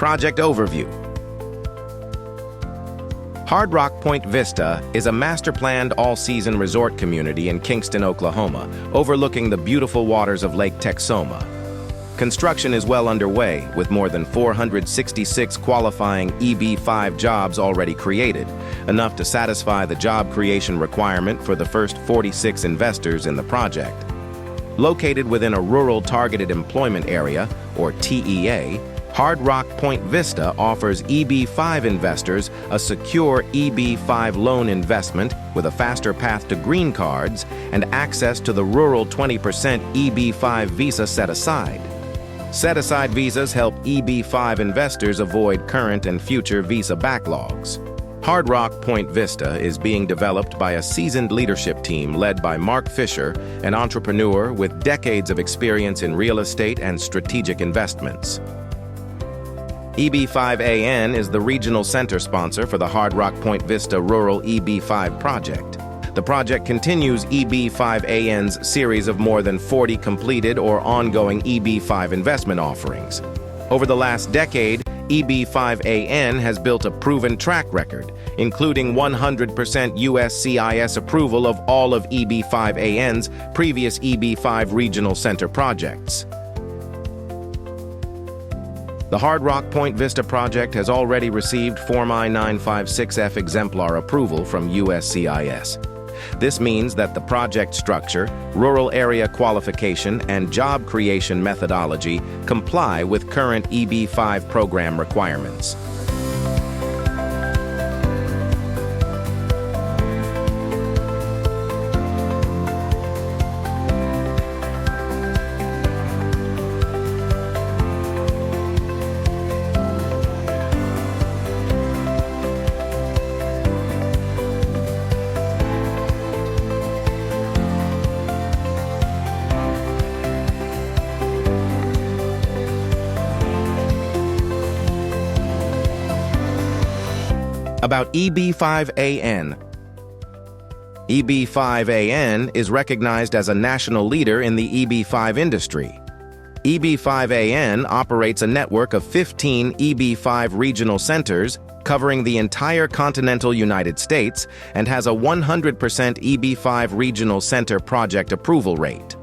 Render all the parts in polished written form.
Project Overview. Hard Rock Pointe Vista is a master-planned all-season resort community in Kingston, Oklahoma, overlooking the beautiful waters of Lake Texoma. Construction is well underway, with more than 466 qualifying EB-5 jobs already created, enough to satisfy the job creation requirement for the first 46 investors in the project. Located within a rural targeted employment area, or TEA, Hard Rock Pointe Vista offers EB-5 investors a secure EB-5 loan investment with a faster path to green cards and access to the rural 20% EB-5 visa set aside. Set-aside visas help EB-5 investors avoid current and future visa backlogs. Hard Rock Pointe Vista is being developed by a seasoned leadership team led by Mark Fisher, an entrepreneur with decades of experience in real estate and strategic investments. EB-5AN is the regional center sponsor for the Hard Rock Pointe Vista Rural EB-5 project. The project continues EB-5AN's series of more than 40 completed or ongoing EB-5 investment offerings. Over the last decade, EB-5AN has built a proven track record, including 100% USCIS approval of all of EB-5AN's previous EB-5 regional center projects. The Hard Rock Pointe Vista project has already received Form I-956F exemplar approval from USCIS. This means that the project structure, rural area qualification, and job creation methodology comply with current EB-5 program requirements. About EB-5AN. EB-5AN is recognized as a national leader in the EB-5 industry. EB-5AN operates a network of 15 EB-5 regional centers covering the entire continental United States and has a 100% EB-5 regional center project approval rate.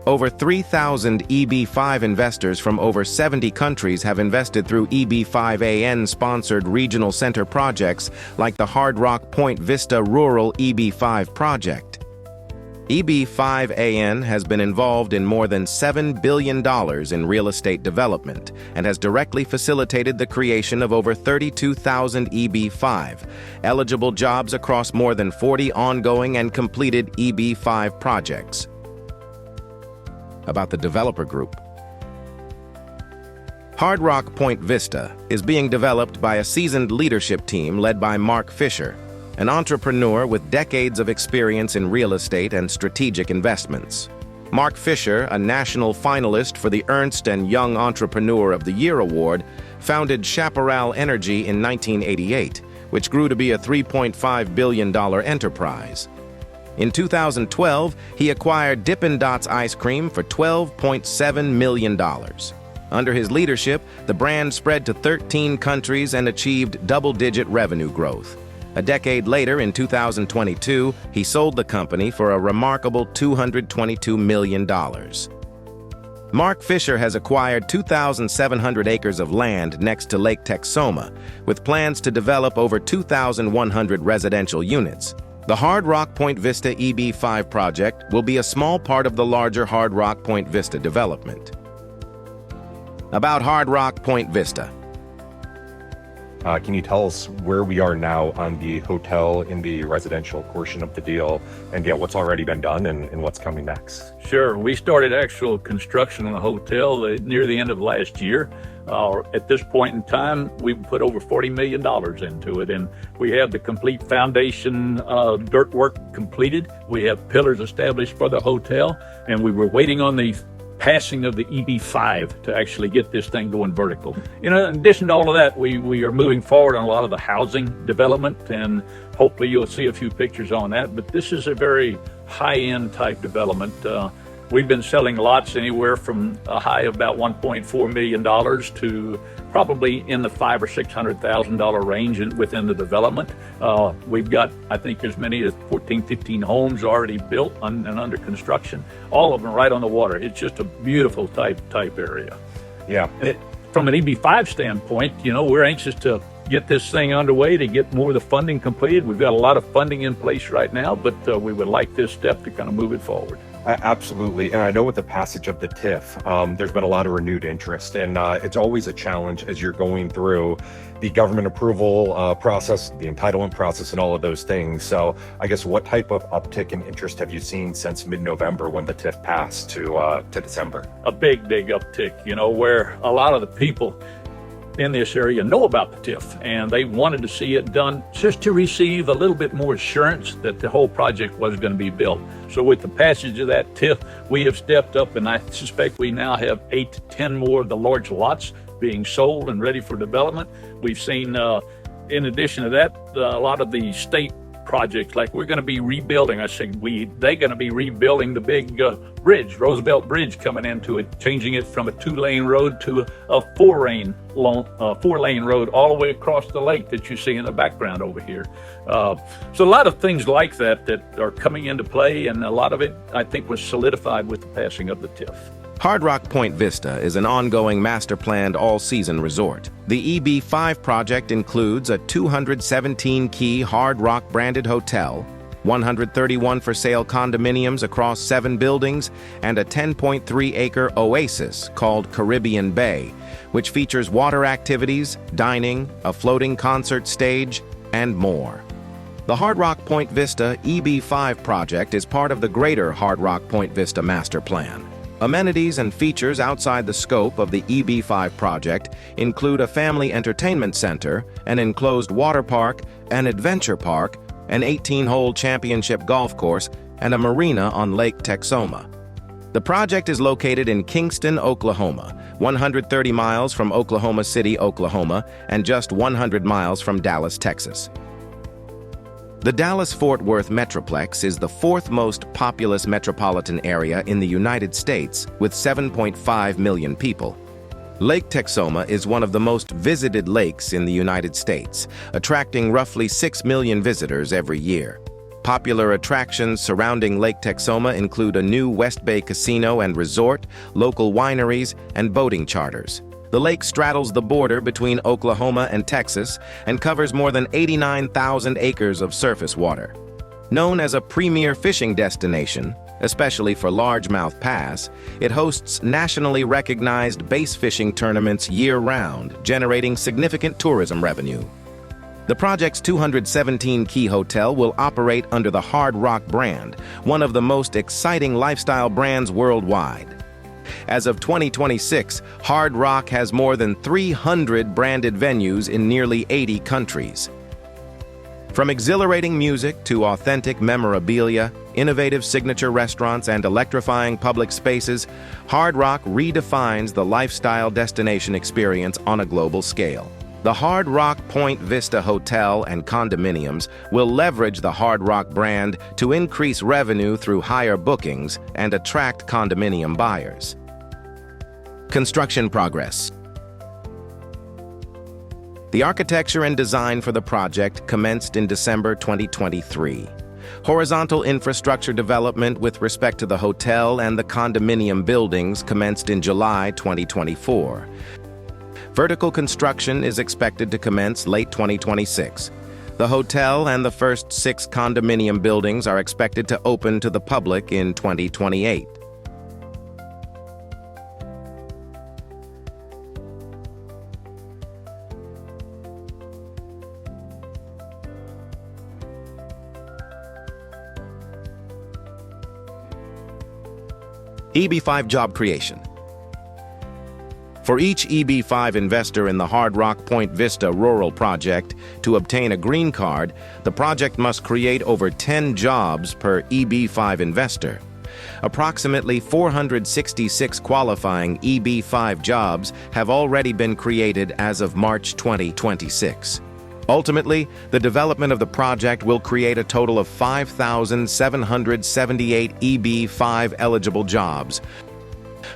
Over 3,000 EB-5 investors from over 70 countries have invested through EB-5AN-sponsored regional center projects like the Hard Rock Pointe Vista Rural EB-5 project. EB-5AN has been involved in more than $7 billion in real estate development and has directly facilitated the creation of over 32,000 EB-5 eligible jobs across more than 40 ongoing and completed EB-5 projects. About the developer group. Hard Rock Pointe Vista is being developed by a seasoned leadership team led by Mark Fisher, an entrepreneur with decades of experience in real estate and strategic investments. Mark Fisher, a national finalist for the Ernst & Young Entrepreneur of the Year Award, founded Chaparral Energy in 1988, which grew to be a $3.5 billion enterprise. In 2012, he acquired Dippin' Dots ice cream for $12.7 million. Under his leadership, the brand spread to 13 countries and achieved double-digit revenue growth. A decade later, in 2022, he sold the company for a remarkable $222 million. Mark Fisher has acquired 2,700 acres of land next to Lake Texoma, with plans to develop over 2,100 residential units. The Hard Rock Pointe Vista EB-5 project will be a small part of the larger Hard Rock Pointe Vista development. About Hard Rock Pointe Vista. Can you tell us where we are now on the hotel in the residential portion of the deal, and what's already been done and what's coming next? Sure. We started actual construction on the hotel near the end of last year. At this point in time, we've put over $40 million into it, and we have the complete foundation dirt work completed. We have pillars established for the hotel, and we were waiting on the passing of the EB-5 to actually get this thing going vertical. In addition to all of that, we are moving forward on a lot of the housing development, and hopefully you'll see a few pictures on that. But this is a very high-end type development. We've been selling lots anywhere from a high of about $1.4 million to probably in the $500,000 or $600,000 range within the development. We've got, I think, as many as 14, 15 homes already built and under construction. All of them right on the water. It's just a beautiful type area. Yeah. From an EB-5 standpoint, we're anxious to get this thing underway to get more of the funding completed. We've got a lot of funding in place right now, but we would like this step to kind of move it forward. Absolutely. And I know with the passage of the TIF, there's been a lot of renewed interest, and it's always a challenge as you're going through the government approval process, the entitlement process, and all of those things. So I guess what type of uptick in interest have you seen since mid-November when the TIF passed to December? A big uptick, where a lot of the people in this area know about the TIF, and they wanted to see it done just to receive a little bit more assurance that the whole project was going to be built. So with the passage of that TIF, we have stepped up, and I suspect we now have 8 to 10 more of the large lots being sold and ready for development. We've seen, in addition to that, a lot of the state projects, like we're going to be rebuilding, they're going to be rebuilding the big bridge, Roosevelt Bridge, coming into it, changing it from a 2-lane road to a 4-lane road all the way across the lake that you see in the background over here. So a lot of things like that are coming into play, and a lot of it, I think, was solidified with the passing of the TIF. Hard Rock Pointe Vista is an ongoing master-planned all-season resort. The EB-5 project includes a 217-key Hard Rock branded hotel, 131 for-sale condominiums across 7 buildings, and a 10.3-acre oasis called Caribbean Bay, which features water activities, dining, a floating concert stage, and more. The Hard Rock Pointe Vista EB-5 project is part of the greater Hard Rock Pointe Vista master plan. Amenities and features outside the scope of the EB-5 project include a family entertainment center, an enclosed water park, an adventure park, an 18-hole championship golf course, and a marina on Lake Texoma. The project is located in Kingston, Oklahoma, 130 miles from Oklahoma City, Oklahoma, and just 100 miles from Dallas, Texas. The Dallas-Fort Worth Metroplex is the 4th most populous metropolitan area in the United States, with 7.5 million people. Lake Texoma is one of the most visited lakes in the United States, attracting roughly 6 million visitors every year. Popular attractions surrounding Lake Texoma include a new West Bay casino and resort, local wineries, and boating charters. The lake straddles the border between Oklahoma and Texas and covers more than 89,000 acres of surface water. Known as a premier fishing destination, especially for largemouth bass, it hosts nationally recognized bass fishing tournaments year-round, generating significant tourism revenue. The project's 217-key hotel will operate under the Hard Rock brand, one of the most exciting lifestyle brands worldwide. As of 2026, Hard Rock has more than 300 branded venues in nearly 80 countries. From exhilarating music to authentic memorabilia, innovative signature restaurants, and electrifying public spaces, Hard Rock redefines the lifestyle destination experience on a global scale. The Hard Rock Pointe Vista Hotel and condominiums will leverage the Hard Rock brand to increase revenue through higher bookings and attract condominium buyers. Construction progress. The architecture and design for the project commenced in December 2023. Horizontal infrastructure development with respect to the hotel and the condominium buildings commenced in July 2024. Vertical construction is expected to commence late 2026. The hotel and the first 6 condominium buildings are expected to open to the public in 2028. EB-5 job creation. For each EB-5 investor in the Hard Rock Pointe Vista rural project to obtain a green card, the project must create over 10 jobs per EB-5 investor. Approximately 466 qualifying EB-5 jobs have already been created as of March 2026. Ultimately, the development of the project will create a total of 5,778 EB-5 eligible jobs,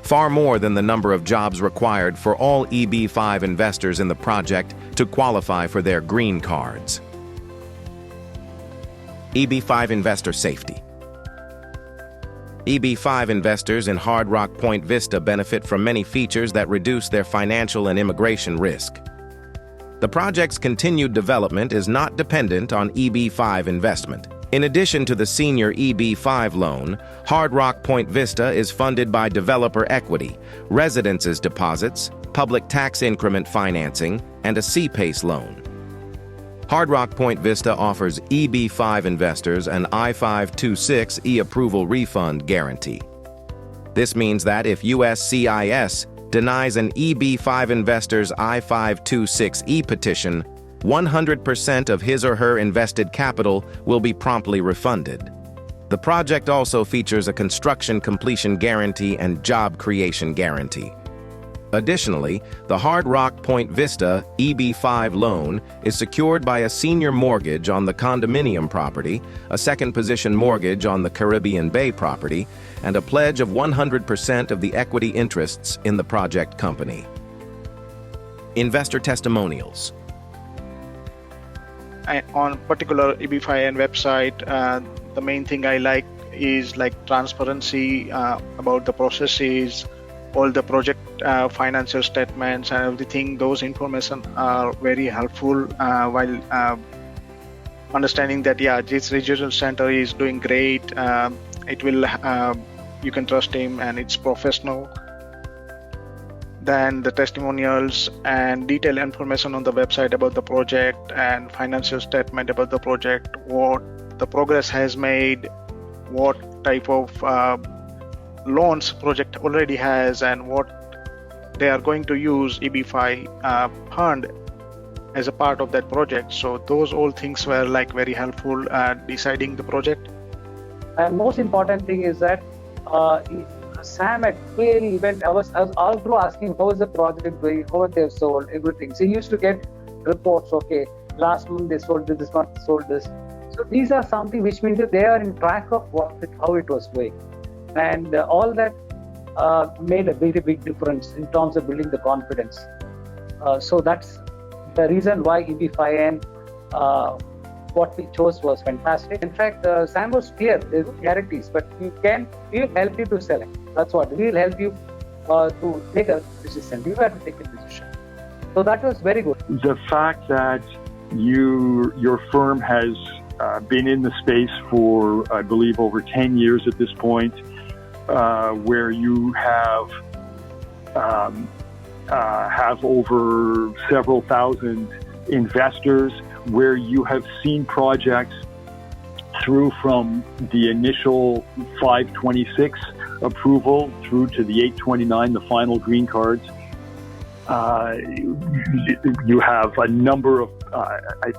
far more than the number of jobs required for all EB-5 investors in the project to qualify for their green cards. EB-5 investor safety. EB-5 investors in Hard Rock Pointe Vista benefit from many features that reduce their financial and immigration risk. The project's continued development is not dependent on EB-5 investment. In addition to the senior EB-5 loan, Hard Rock Pointe Vista is funded by developer equity, residences deposits, public tax increment financing, and a C-PACE loan. Hard Rock Pointe Vista offers EB-5 investors an I-526 e-approval refund guarantee. This means that if USCIS denies an EB-5 investor's I-526 e-petition, 100% of his or her invested capital will be promptly refunded. The project also features a construction completion guarantee and job creation guarantee. Additionally, the Hard Rock Pointe Vista EB-5 loan is secured by a senior mortgage on the condominium property, a second-position mortgage on the Caribbean Bay property, and a pledge of 100% of the equity interests in the project company. Investor testimonials. On particular EB-5 website, the main thing I like is transparency about the processes, all the project financial statements and everything. Those information are very helpful while understanding that this regional center is doing great. It will you can trust him and it's professional. Then the testimonials and detailed information on the website about the project and financial statement about the project, what the progress has made, what type of loans project already has, and what they are going to use EB-5 fund as a part of that project. So those all things were very helpful at deciding the project. And most important thing is that Sam had clearly I was all through asking how is the project going, how they have sold, everything. So he used to get reports, okay, last month they sold this month they sold this. So these are something which means that they are in track of how it was going. And all that made a very big difference in terms of building the confidence. So that's the reason why EB-5N, what we chose was fantastic. In fact, Sam was clear, there's no guarantees, but we'll help you to select. That's what, we'll help you to take a decision. You have to take a decision. So that was very good. The fact that your firm has been in the space for, I believe, over 10 years at this point, where you have over several thousand investors, where you have seen projects through from the initial 526 approval through to the 829, the final green cards. You have a number of, I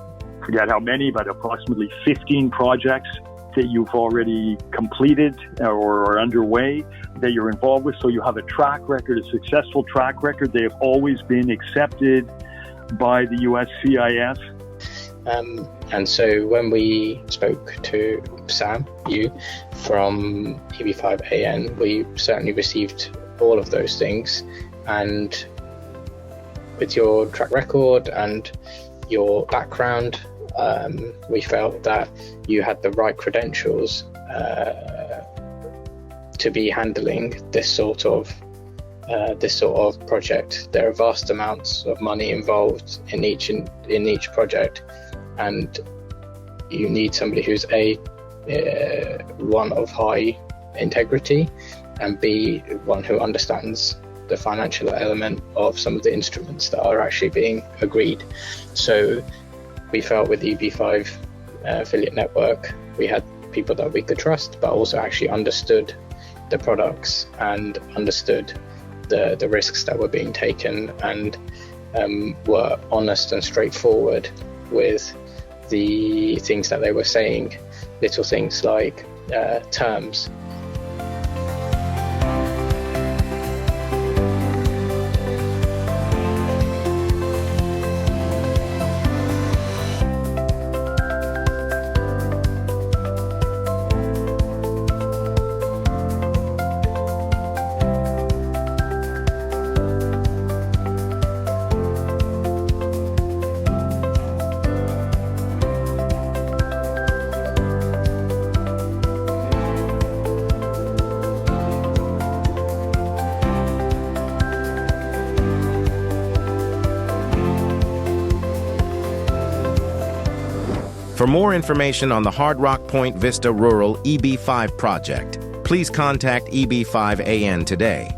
forget how many, but approximately 15 projects that you've already completed or are underway that you're involved with. So you have a track record, a successful track record. They have always been accepted by the USCIS. And so when we spoke to Sam, you from EB-5AN, we certainly received all of those things. And with your track record and your background, we felt that you had the right credentials to be handling this sort of project. There are vast amounts of money involved in each project, and you need somebody who's one of high integrity, and B, one who understands the financial element of some of the instruments that are actually being agreed. So we felt with the EB-5 affiliate network, we had people that we could trust, but also actually understood the products and understood the risks that were being taken, and were honest and straightforward with the things that they were saying, little things like terms. For more information on the Hard Rock Point Vista Rural EB-5 project, please contact EB-5 AN today.